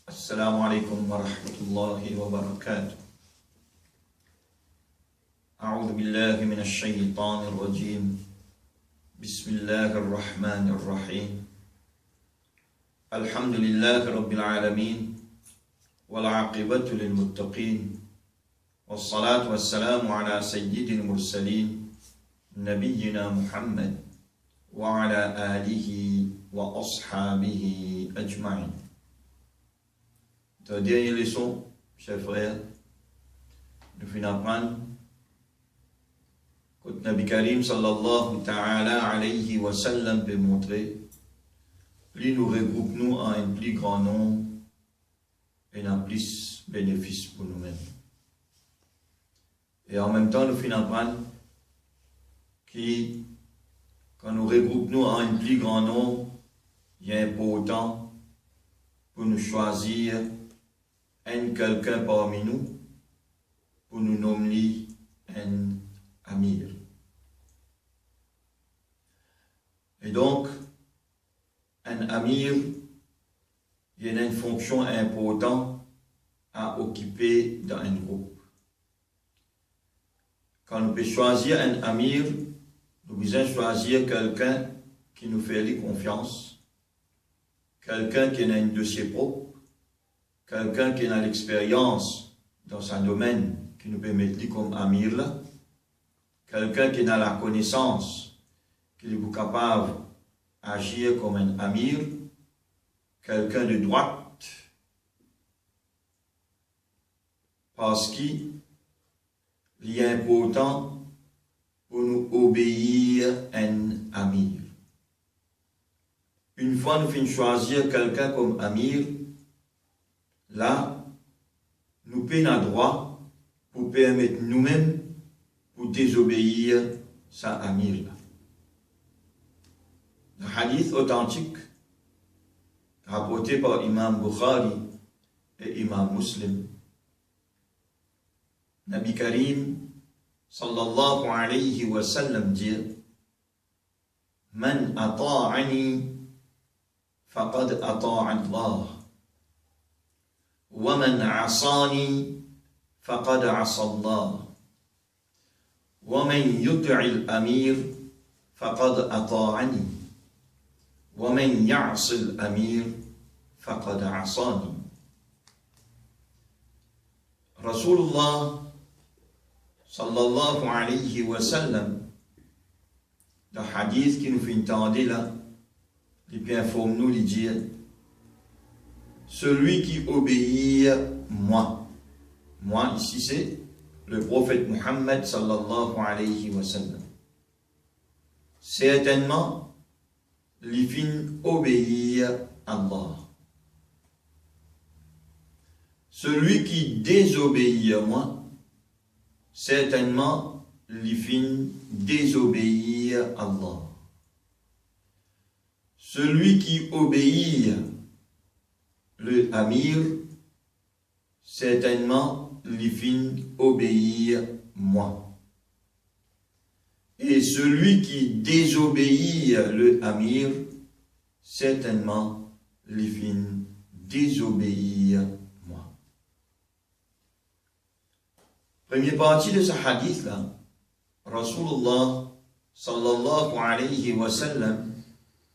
السلام عليكم ورحمة الله وبركاته. أعوذ بالله من الشيطان الرجيم. بسم الله الرحمن الرحيم. الحمد لله رب العالمين والعاقبة للمتقين والصلاة والسلام على سيد المرسلين نبينا محمد وعلى آله وأصحابه أجمعين. La dernière leçon, chers frères, nous finissons d'apprendre que Nabi Karim sallallahu ta'ala alayhi wa sallam peut montrer, plus nous regroupons nous en un plus grand nombre et en plus bénéfice pour nous-mêmes. Et en même temps, nous finissons d'apprendre que quand nous regroupons nous en un plus grand nombre, il est important pour nous choisir quelqu'un parmi nous pour nous nommer un amir. Et donc, un amir, il y a une fonction importante à occuper dans un groupe. Quand nous pouvons choisir un amir, nous devons choisir quelqu'un qui nous fait confiance, quelqu'un qui a un dossier propre, quelqu'un qui a l'expérience dans un domaine qui nous permet de comme amir là, quelqu'un qui a la connaissance, qui est capable d'agir comme un amir, quelqu'un de droite, parce qu'il est important pour nous obéir à un amir. Une fois nous finissons choisir quelqu'un comme amir, là, nous prenons droit pour permettre nous-mêmes pour désobéir sa amir. Le hadith authentique rapporté par Imam Bukhari et Imam Muslim. Nabi Karim sallallahu alayhi wa sallam dit: Man ata'ani faqad ata'a Allah. ومن عصاني فقد عصى الله ومن يطع الأمير فقد أطاعني ومن يعص الأمير فقد عصاني. رسول الله صلى الله عليه وسلم, le hadith qui nous fait entendre là, il peut informer nous, il dit: celui qui obéit moi. Moi, ici, c'est le prophète Muhammad sallallahu alayhi wa sallam. Certainement, il fin obéir à Allah. Celui qui désobéit à moi, certainement, il fin désobéir à Allah. Celui qui obéit le amir, certainement, il fin obéir moi. Et celui qui désobéit le amir, certainement, il fin désobéir moi. Première partie de ce hadith là, Rasulullah sallallahu alayhi wa sallam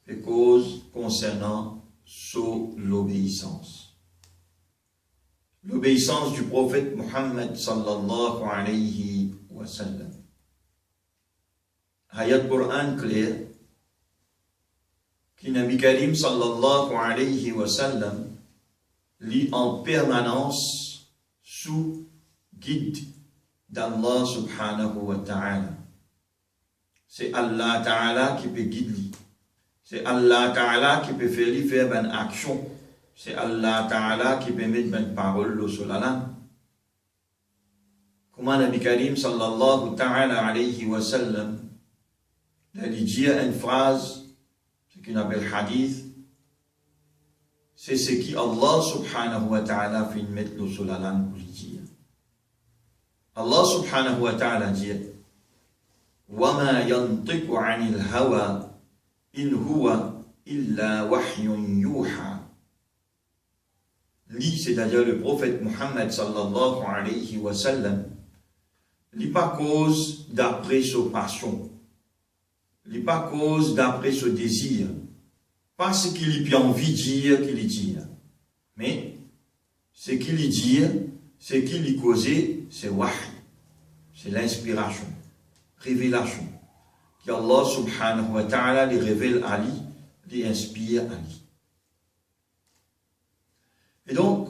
fait cause concernant sur l'obéissance. L'obéissance du prophète Muhammad sallallahu alayhi wa sallam. Ayat Qur'an clair qui Nabi Karim sallallahu alayhi wa sallam lit en permanence sous guide d'Allah subhanahu wa ta'ala. C'est Allah ta'ala qui peut guider. C'est Allah Ta'ala qui peut faire une action. C'est Allah Ta'ala qui peut mettre une parole sur la langue. Comment Nabi Karim sallallahu ta'ala alayhi wa sallam a dit une phrase, ce qu'on appelle hadith, c'est ce qui Allah subhanahu wa ta'ala fait mettre sur la langue pour dire. Allah subhanahu wa ta'ala dit: وَمَا يَنْطِقُ عَنِ الْهَوَى إِنْ هُوَ إِلَّا وَحْيٌ يُوحَى. lui, c'est-à-dire le prophète Muhammad sallallahu alayhi wa sallam, n'est pas cause d'après sa passion, n'est pas cause d'après ce désir, pas ce qu'il y a envie de dire qu'il y dit, mais ce qu'il y dit, ce qu'il y causait, c'est wahy, c'est l'inspiration, révélation, qu'Allah subhanahu wa ta'ala les révèle à lui, les inspire à lui. Et donc,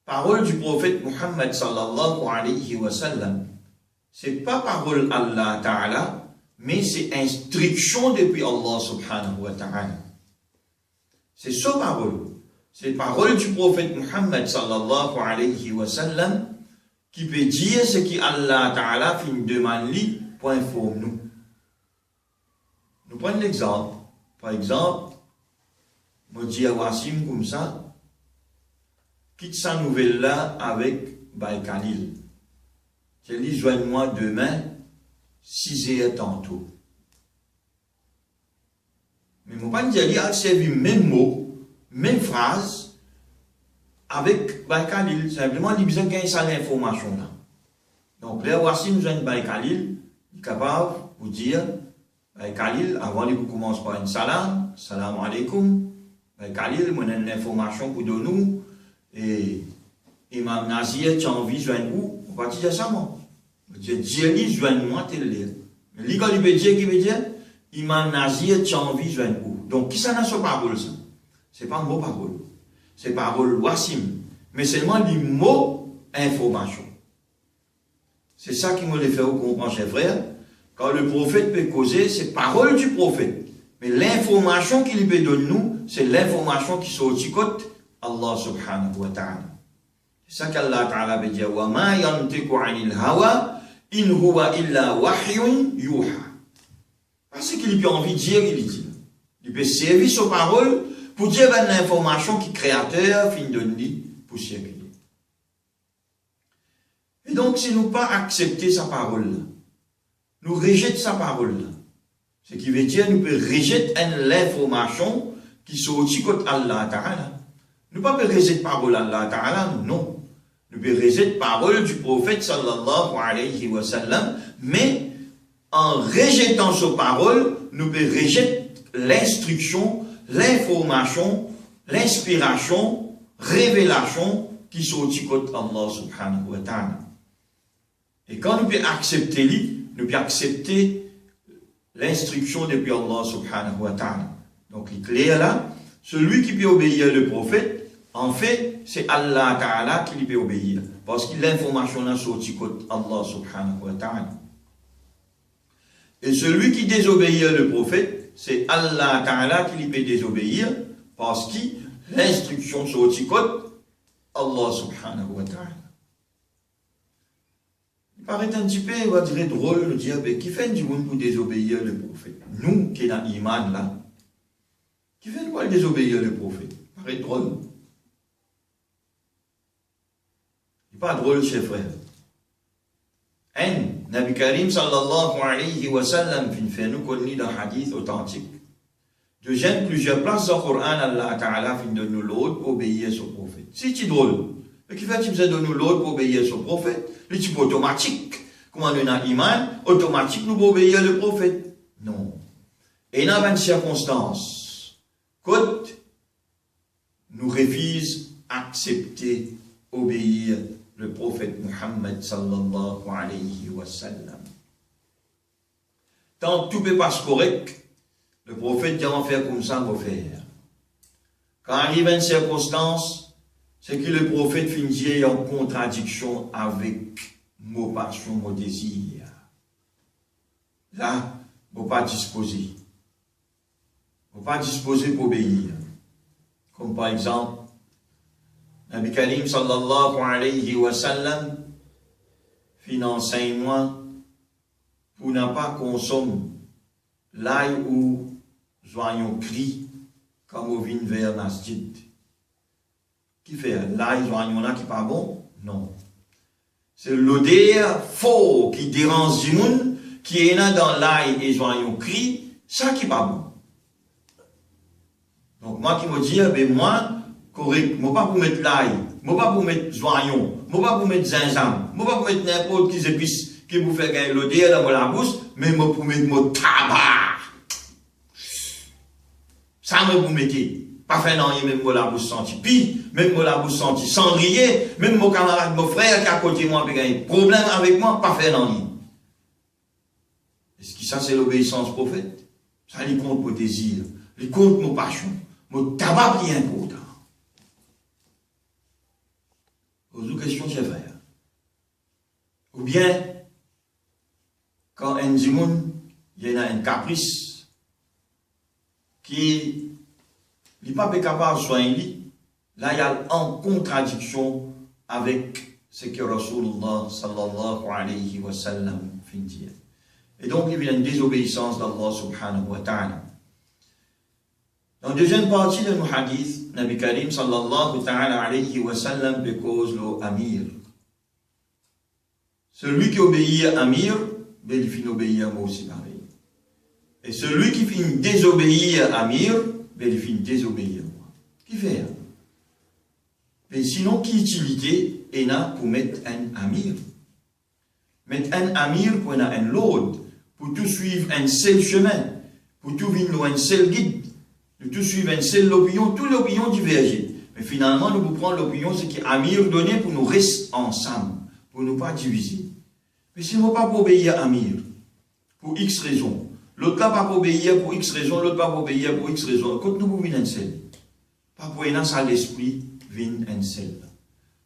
parole du prophète Muhammad sallallahu alayhi wa sallam, c'est pas parole Allah ta'ala, mais c'est instruction depuis Allah subhanahu wa ta'ala. C'est sa parole. C'est parole du prophète Muhammad sallallahu alayhi wa sallam qui peut dire ce qu'Allah ta'ala fait une demande pour informer nous. Nous prenons l'exemple. Par exemple, je dis à Wassim comme ça, quitte sa nouvelle là avec Baïkalil. Je dis, joigne-moi demain, 6h tantôt. Mais mon père dit, a servi même mot, même phrase, avec Baïkalil. Simplement, il a besoin qu'il y ait ça l'information là. Donc, là, Wassim joigne Baïkalil, il est capable de vous dire, Baïkalil, avant de commencer par une salam, salam alaikum. Baïkalil, moi, j'ai une information pour nous. Et Imam Nazir, tu as envie de joindre où? On va dire ça, moi. Je dis, joigne-moi, tu le mais lui, quand il veut dire, qui veut dire, Imam Nazir, tu as envie de joindre où? Donc, qui ça n'a sa parole, ça? C'est pas un mot parole. C'est parole Wassim. Mais seulement les mots information. C'est ça qui me les fait comprendre, chers frères. Quand le prophète peut causer, c'est parole du prophète. Mais l'information qu'il peut donner nous, c'est l'information qui sort du côté Allah subhanahu wa ta'ala. C'est ça qu'Allah ta'ala veut dire. Wa ma yantiqu 'anil hawa in huwa illa wahyun yuha. Parce qu'il peut envie de dire, il dit. Il peut servir sa parole pour dire l'information qui créateur fin de lui pour circuler. Et donc, si nous pas accepter sa parole, nous rejetons sa parole. Ce qui veut dire, nous pouvons rejeter l'information qui sortit contre Allah Ta'ala. Nous ne pouvons pas rejeter la parole d'Allah Ta'ala, non. Nous pouvons rejeter la parole du prophète sallallahu alayhi wa sallam, mais en rejetant sa parole, nous pouvons rejeter l'instruction, l'information, l'inspiration, révélation qui sortit contre Allah subhanahu wa ta'ala. Et quand nous pouvons accepter lui, nous pouvons accepter l'instruction depuis Allah subhanahu wa ta'ala. Donc, il est clair là, celui qui peut obéir le prophète, en fait, c'est Allah ta'ala qui lui peut obéir. Parce que l'information est sortie contre Allah subhanahu wa ta'ala. Et celui qui désobéit le prophète, c'est Allah ta'ala qui lui peut désobéir, parce que l'instruction sortie contre Allah subhanahu wa ta'ala. Il paraît un petit peu, on va dire, drôle de dire, mais qui fait du monde pour désobéir le prophète? Nous, qui sommes dans l'iman là, qui fait quoi désobéir le prophète? Il paraît drôle. Il n'est pas drôle, chers frères. Nabi Karim sallallahu alayhi wa sallam fait nous connaître dans hadith authentique. Deuxième, plusieurs places dans le Coran, Allah Ta'ala fin de nous l'autre pour obéir au prophète. C'est drôle. Mais qui fait que tu besoin de nous l'autre pour obéir au prophète? Le type automatique. Comme on a iman, automatique nous pour obéir le prophète. Non. Et dans une circonstance, quand nous refusons accepter, obéir le prophète Muhammad sallallahu alayhi wa sallam. Tant que tout ne passe correct, le prophète dit on va faire comme ça, on va faire. Quand arrive une circonstance, c'est que le prophète finit en contradiction avec mon passion, mon désir. Là, on ne pas disposer. On ne pas disposer pour obéir. Comme par exemple, Nabi Karim sallallahu alayhi wa sallam fit un enseignement pour ne pas consommer l'ail où joignons cri comme on vient vers masjid. Qui fait l'ail joignons là qui n'est pas bon? Non. C'est l'odeur fort qui dérange du monde, qui est là dans l'ail et joignons cri, ça qui n'est pas bon. Donc moi qui me dis, ben moi, correct, moi pas pour mettre l'ail, moi pas pour mettre zoyon, moi pas pour mettre zinzam, moi pas pour mettre n'importe qui épices qui vous fait gagner l'odeur dans la bouche, mais moi pour mettre mon tabac. Ça me vous mettez. Pas fait non, même moi la bouche senti pis, même moi la bouche senti cendrier, même mon camarade, mon frère qui est à côté de moi, qui a un problème avec moi, pas fait non. Est-ce que ça c'est l'obéissance au prophète? Ça lui compte mon désir, lui compte mon passion, mon tabac qui est important. Pose-vous question, chers frères. Ou bien, quand un dimoun, il y a un caprice qui n'est pas capable de soigner, là il y a en contradiction avec ce que Rasulullah sallallahu alayhi wa sallam fait dire. Et donc il y a une désobéissance d'Allah subhanahu wa ta'ala. Dans la deuxième partie de nos hadiths, Nabi Karim sallallahu ta'ala alayhi wa sallam cause le amir. Celui qui obéit à amir, il finit obéir à moi aussi pareil. Et celui qui finit désobéir à amir, il finit désobéir à moi. Qui fait? Mais sinon, qui utilité est là pour mettre un amir? Mettre un amir pour un load, pour tout suivre un seul chemin, pour tout vivre un seul guide, pour tout suivre un seul opinion, toute l'opinion divergée. Mais finalement, nous prenons l'opinion, c'est qu'Amir donné pour nous rester ensemble, pour ne pas diviser. Mais si nous ne pas obéir à Amir, pour X raisons, l'autre pas pour obéir pour X raisons, l'autre pas pour obéir pour X raisons, quand nous pouvons un seul, pas pour un seul l'esprit, vient un seul.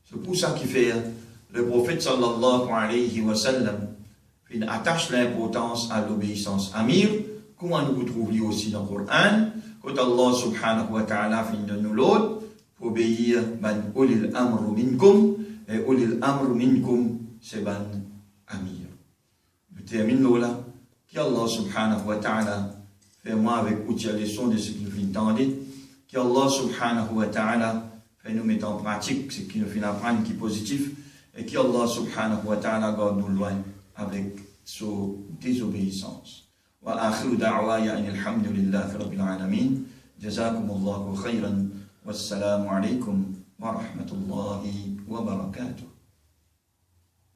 C'est pour ça qu'il fait le prophète sallallahu alayhi wa sallam, il attache l'importance à l'obéissance Amir, comment nous trouvons aussi dans le Coran, quand Allah subhanahu wa ta'ala fait de nous l'autre, pour obéir ban ulil amru minkum, et ulil amru minkum, c'est ban Amir. Je termine là, qu'Allah subhanahu wa ta'ala fait moi avec outil à leçon de ce qu'il nous entendre, qu'Allah subhanahu wa ta'ala fait nous mettre en pratique ce qu'il nous fait apprendre qui est positif, et qu'Allah subhanahu wa ta'ala garde nous loin avec sa désobéissance. وآخر دعواي أن الحمد لله رب العالمين جزاكم الله خيرا والسلام عليكم ورحمة الله وبركاته.